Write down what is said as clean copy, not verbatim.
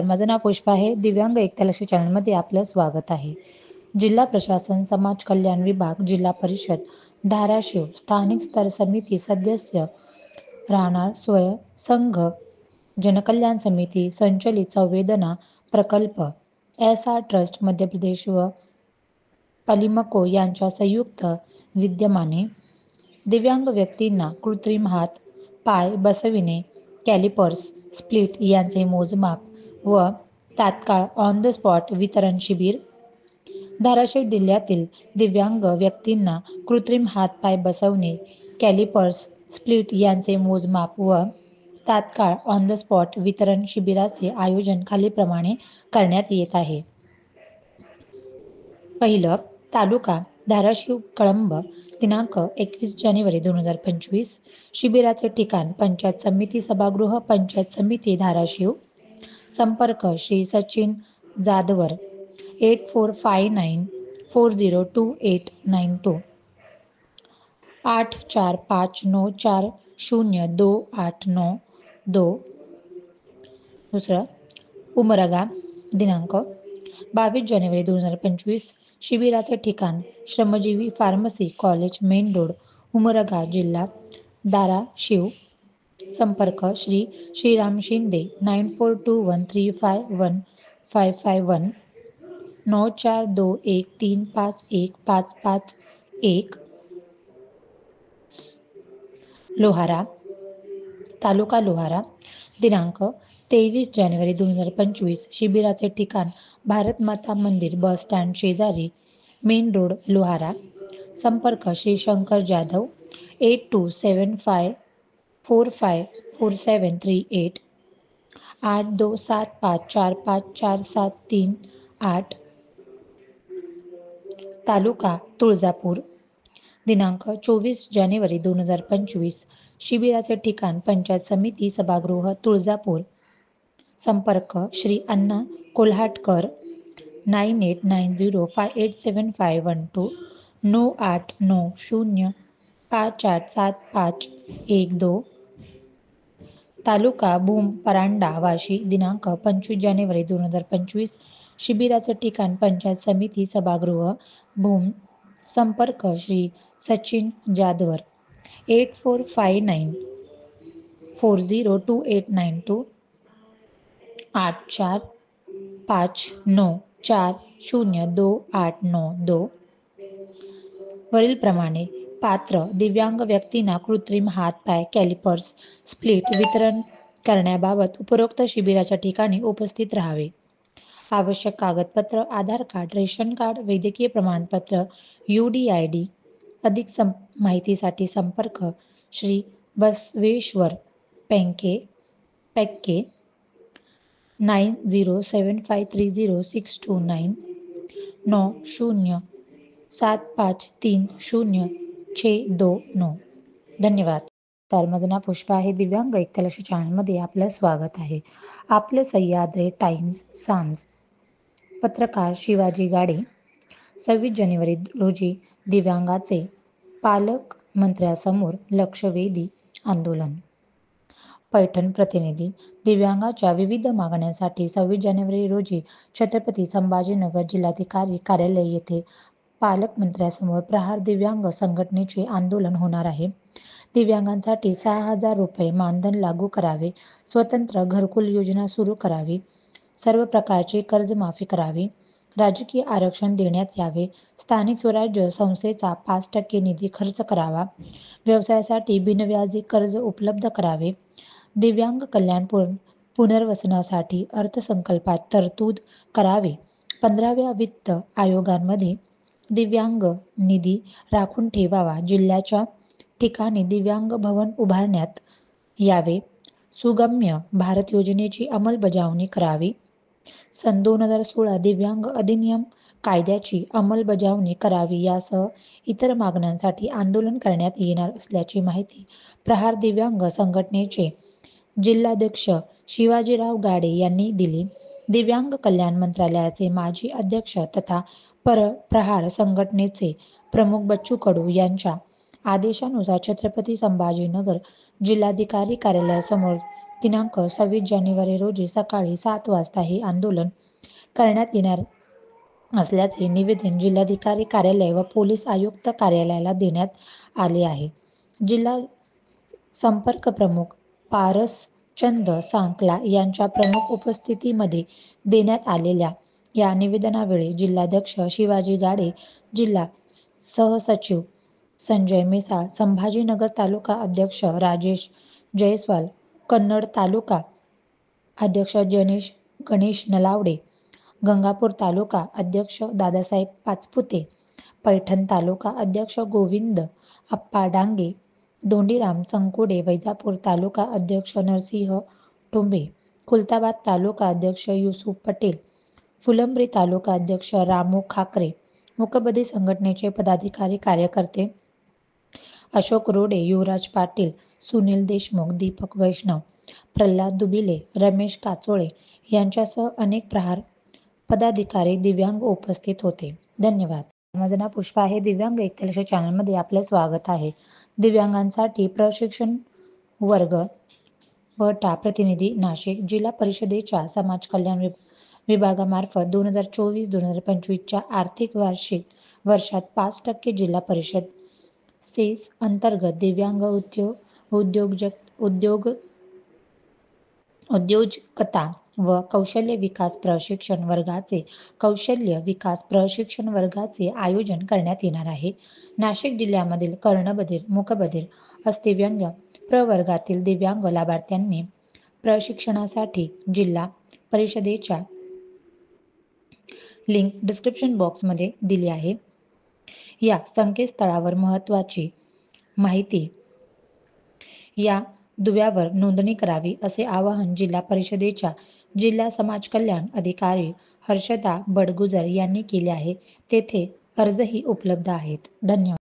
माझं नाव पुष्पा आहे. दिव्यांग एकतालक्ष्मी चॅनलमध्ये आपलं स्वागत आहे. जिल्हा प्रशासन, समाज कल्याण विभाग, जिल्हा परिषद, धाराशिव, स्थानिक स्तर समिती सदस्य राहणार स्वयं संघ, जनकल्याण समिती संचलित संवेदना प्रकल्प, SR ट्रस्ट मध्य प्रदेश व पलिमको यांच्या संयुक्त विद्यमाने दिव्यांग व्यक्तींना कृत्रिम हात, पाय बसविणे, कॅलिपर्स, स्प्लिट यांचे मोजमाप व तात्काळ ऑन द स्पॉट वितरण शिबिर. धाराशिव जिल्ह्यातील दिव्यांग व्यक्तींना कृत्रिम हात-पाय बसवणे, कॅलिपर्स, स्प्लिट यांचे मोजमाप व तात्काळ ऑन द स्पॉट वितरण शिबिराचे आयोजन खालीलप्रमाणे करण्यात येत आहे. पहिलं, तालुका धाराशिव कळंब, दिनांक 21 जानेवारी 2025. शिबिराचे ठिकाण पंचायत समिती सभागृह, पंचायत समिती धाराशिव. संपर्क श्री सचिन जाधवर 8459402892 8459402892. दुसरं, उमरगा, दिनांक 22 जानेवारी 2025. शिबिराचे ठिकाण श्रमजीवी pharmacy college main road, Umarga, जिल्हा धाराशिव. संपर्क श्री श्रीराम शिंदे 9421351551 9421351551. लोहारा, तालुका लोहारा, दिनांक 23 जानेवारी 2025. शिबिराचे ठिकाण भारत माता मंदिर बस स्टँड शेजारी, मेन रोड, लोहारा. संपर्क श्री शंकर जाधव 8275454738 8275454738. तालुका तुळजापूर, दिनांक 24 जानेवारी 2025. शिबिराचे ठिकाण पंचायत समिती सभागृह तुळजापूर. संपर्क श्री अण्णा कोल्हाटकर 9890587512 9890587512. तालुका भूम परांडा वाशी, दिनांक 25 जानेवारी 2025. शिबिराचे ठिकाण पंचायत समिती सभागृह भूम. संपर्क श्री सचिन जाधवर 8459402892 8459402892. वरील प्रमाणे पात्र दिव्यांग व्यक्तींना कृत्रिम हात-पाय, कॅलिपर्स, स्प्लिट वितरण करण्याबाबत उपरोक्त शिबिराच्या ठिकाणी उपस्थित राहावे. आवश्यक कागदपत्र आधार कार्ड, रेशन कार्ड, वैद्यकीय प्रमाणपत्र, UDID. अधिक माहितीसाठी संपर्क श्री बसवेश्वर पेक्के 9075306229 9075300629. धन्यवाद. तर माझं नाव पुष्पा आहे. दिव्यांग एकतालक्ष्मी चॅनलमध्ये आपलं स्वागत आहे. आपलं सह्याद्री टाइम्स सांज. पत्रकार शिवाजी गाडे. 26 जानेवारी रोजी दिव्यांगाचे पालकमंत्र्यांसमोर लक्षवेधी आंदोलन. पैठण प्रतिनिधी. दिव्यांगाच्या विविध मागण्यांसाठी 26 जानेवारी रोजी छत्रपती संभाजीनगर जिल्हाधिकारी कार्यालय येथे पालकमंत्र्यांसमोर प्रहार दिव्यांग संघटनेचे आंदोलन होणार आहे. दिव्यांगांसाठी 6,000 रुपये मानधन लागू करावे, स्वतंत्र घरकुल योजना सुरू करावी, सर्व प्रकारची कर्जमाफी करावी, राजकीय आरक्षण देण्यात यावे, स्थानिक स्वराज्य संस्थेचा 5% निधी खर्च करावा, व्यवसायासाठी बिनव्याजी कर्ज उपलब्ध करावे, दिव्यांग कल्याण पुनर्वसनासाठी अर्थसंकल्पात तरतूद करावी, 15व्या वित्त आयोगामध्ये दिव्यांग निधी राखून ठेवावा, जिल्ह्याच्या ठिकाणी दिव्यांग भवन उभारण्यात यावे, सुगम्य भारत योजनेची अंमलबजावणी करावी, सन 2016 दिव्यांग अधिनियम कायद्याची अंमलबजावणी करावी यासह इतर मागण्यांसाठी आंदोलन करण्यात येणार असल्याची माहिती प्रहार दिव्यांग संघटनेचे जिल्हाध्यक्ष शिवाजीराव गाडे यांनी दिली. दिव्यांग कल्याण मंत्रालयाचे माजी अध्यक्ष तथा प्रहार संघटनेचे प्रमुख बच्चू कडू यांच्या आदेशानुसार छत्रपती संभाजीनगर जिल्हाधिकारी कार्यालयासमोर दिनांक 26 जानेवारी रोजी सकाळी 7 वाजता हे आंदोलन करण्यात येणार असल्याचे निवेदन जिल्हाधिकारी कार्यालय व पोलीस आयुक्त कार्यालयाला देण्यात आले आहे. जिल्हा संपर्क प्रमुख पारसचंद सांकला यांच्या प्रमुख उपस्थितीमध्ये देण्यात आलेल्या या निवेदनावेळी जिल्हाध्यक्ष शिवाजी गाडे, जिल्हा सहसचिव संजय मिसाळ, संभाजीनगर तालुका अध्यक्ष राजेश जयस्वाल, कन्नड तालुका अध्यक्ष गणेश नलावडे, गंगापूर तालुका अध्यक्ष दादासाहेब पाचपुते, पैठण तालुका अध्यक्ष गोविंद आप्पा डांगे, धोंडीराम चंकुडे, वैजापूर तालुका अध्यक्ष नरसिंह टोंबे, खुलताबाद तालुका अध्यक्ष युसुफ पटेल, फुलंब्री तालुका अध्यक्ष रामू खाकरे, मूकबधिर संघटनेचे पदाधिकारी कार्यकर्ते अशोक रोडे, युवराज पाटील, सुनील देशमुख, दीपक वैष्णव, प्रल्हाद दुबिले, रमेश काचोळे यांच्यासह अनेक प्रहार पदाधिकारी, दिव्यांग उपस्थित होते. धन्यवाद. माझं नाव पुष्पा आहे. दिव्यांग एकतेलक्ष चॅनलमध्ये आपलं स्वागत आहे. दिव्यांगांसाठी प्रशिक्षण वर्ग वटा प्रतिनिधी नाशिक जिल्हा परिषदेच्या समाज कल्याण विभागामार्फत 2024-2025 आर्थिक वार्षिक वर्षात 5% जिल्हा परिषद सेस अंतर्गत दिव्यांग उद्योजकता व कौशल्य विकास प्रशिक्षण वर्गाचे आयोजन करण्यात येणार आहे. नाशिक जिल्ह्यामधील कर्णबधिर, मूकबधिर, अस्थिव्यंग प्रवर्गातील दिव्यांग लाभार्थ्यांनी प्रशिक्षणासाठी जिल्हा परिषदेच्या लिंक डिस्क्रिप्शन बॉक्समध्ये दिली आहे. या संकेतस्थळावर महत्त्वाची माहिती या दुव्यावर नोंदणी करावी असे आवाहन जिल्हा परिषदेच्या जिल्हा समाज कल्याण अधिकारी हर्षदा बडगुजर यांनी केले आहे. तेथे अर्जही उपलब्ध आहेत. धन्यवाद.